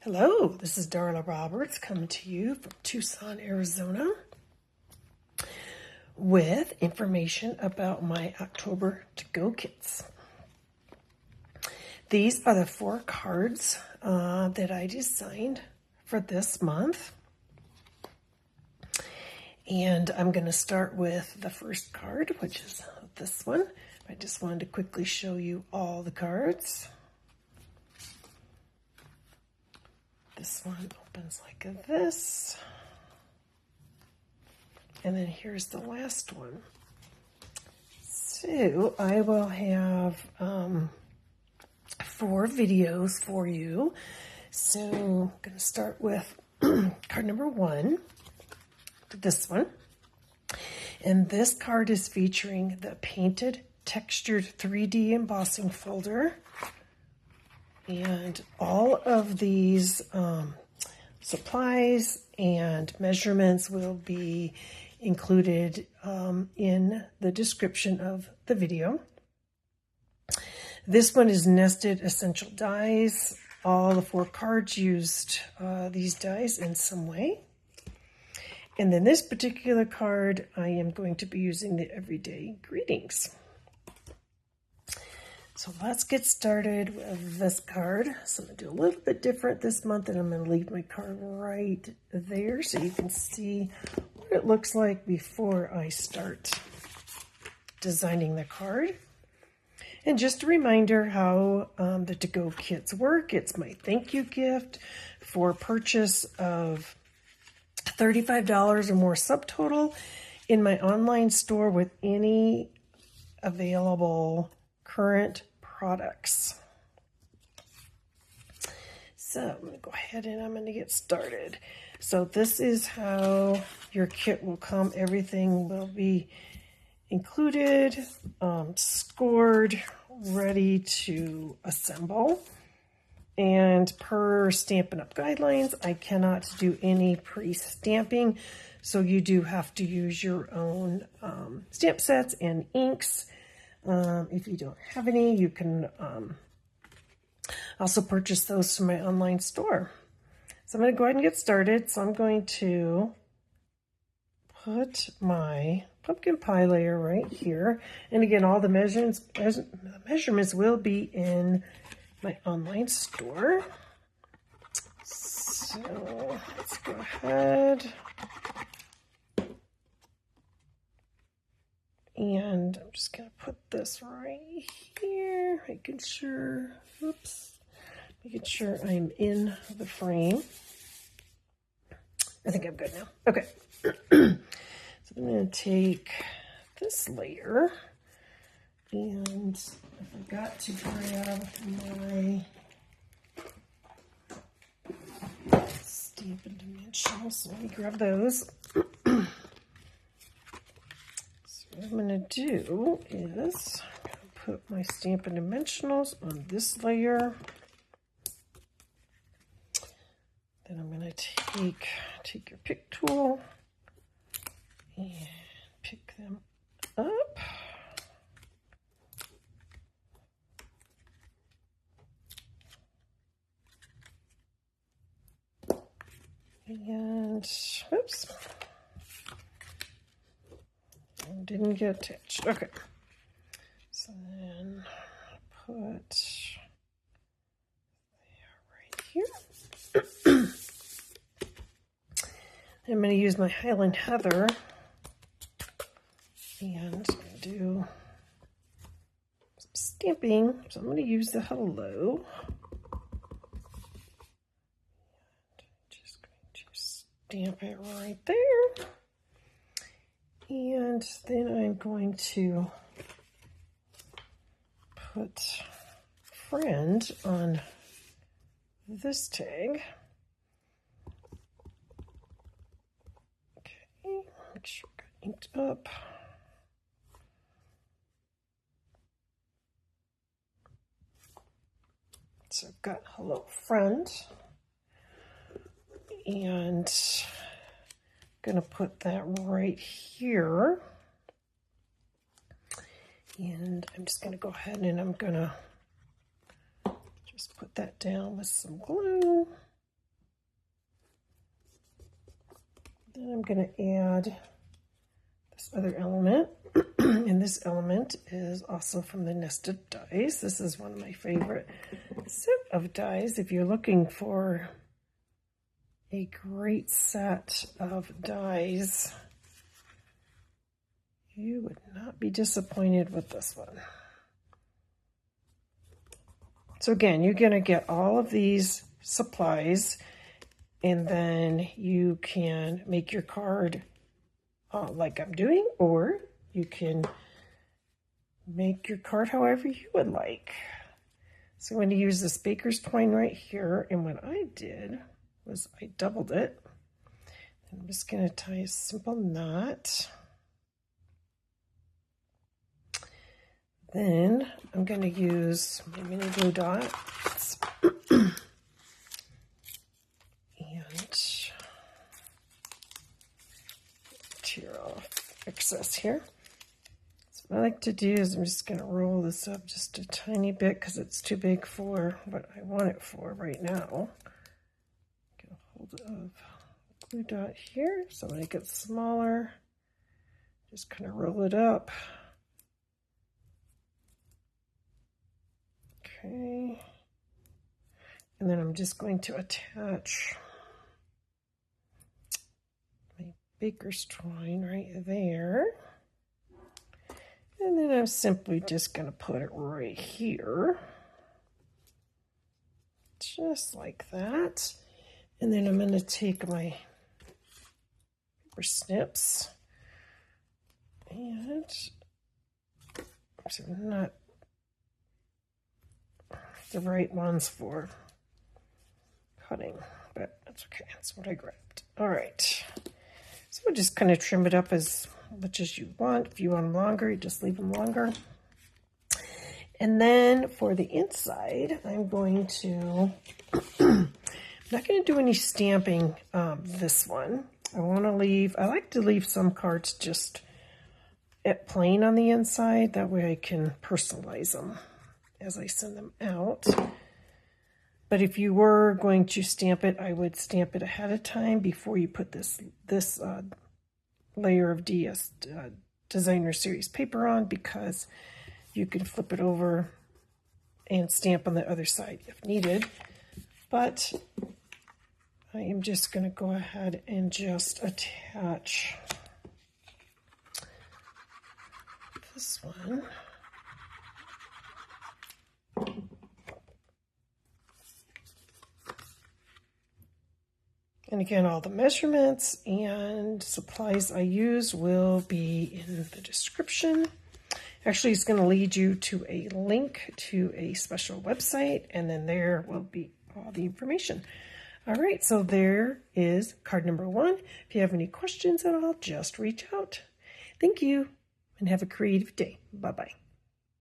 Hello, this is Darla Roberts coming to you from Tucson, Arizona with information about my October to-go kits. These are the 4 cards that I designed for this month. And I'm going to start with the first card, which is this one. I just wanted to quickly show you all the cards. This one opens like this. And then here's the last one. So I will have 4 videos for you. So I'm going to start with card number 1, this one. And this card is featuring the painted textured 3D embossing folder. And all of these supplies and measurements will be included in the description of the video. This one is nested essential dies. All the 4 cards used these dies in some way. And then this particular card, I am going to be using the everyday greetings. So let's get started with this card. So I'm going to do a little bit different this month, and I'm going to leave my card right there so you can see what it looks like before I start designing the card. And just a reminder how the to-go kits work. It's my thank you gift for purchase of $35 or more subtotal in my online store with any available current products. So I'm going to go ahead and I'm going to get started. So this is how your kit will come. Everything will be included, scored, ready to assemble. And per Stampin' Up! Guidelines, I cannot do any pre-stamping, so you do have to use your own stamp sets and inks. If you don't have any, you can also purchase those from my online store. So I'm going to go ahead and get started. So I'm going to put my pumpkin pie layer right here. And again, all the measurements will be in my online store. So let's go ahead. And I'm just going to put this right here, making sure I'm in the frame. I think I'm good now. Okay. So I'm going to take this layer, and I forgot to grab my Stampin' Dimensionals. So let me grab those. What I'm going to do is I'm going to put my Stampin' Dimensionals on this layer. Then I'm going to take your pick tool and pick them up. And, oops. Didn't get attached. Okay. So then put right here. I'm going to use my Highland Heather and do some stamping. So I'm going to use the hello. Just going to stamp it right there. And then I'm going to put friend on this tag. Okay, make sure I got inked up. So I've got hello friend. And going to put that right here, and I'm just going to go ahead and I'm going to just put that down with some glue. Then I'm going to add this other element, and this element is also from the nested dies. This is one of my favorite set of dies. If you're looking for a great set of dies, you would not be disappointed with this one. So again, you're going to get all of these supplies, and then you can make your card like I'm doing, or you can make your card however you would like. So I'm going to use this baker's twine right here, and what I did was I doubled it. I'm just going to tie a simple knot. Then I'm going to use my mini glue dots and tear off excess here. So what I like to do is I'm just going to roll this up just a tiny bit because it's too big for what I want it for right now. Get a hold of glue dot here, so when it gets smaller, just kind of roll it up. Okay, and then I'm just going to attach my baker's twine right there. And then I'm simply just going to put it right here. Just like that. And then I'm going to take my paper snips and so not the right ones for cutting, but that's okay. That's what I grabbed. All right. So we'll just kind of trim it up as much as you want. If you want them longer, you just leave them longer. And then for the inside, I'm going to, I'm not going to do any stamping this one. I like to leave some cards just plain on the inside. That way I can personalize them as I send them out. But if you were going to stamp it, I would stamp it ahead of time before you put this layer of Designer Series paper on, because you can flip it over and stamp on the other side if needed. But I am just going to go ahead and just attach this one. And again, all the measurements and supplies I use will be in the description. Actually, it's going to lead you to a link to a special website, and then there will be all the information. All right, so there is card number 1. If you have any questions at all, just reach out. Thank you, and have a creative day. Bye-bye.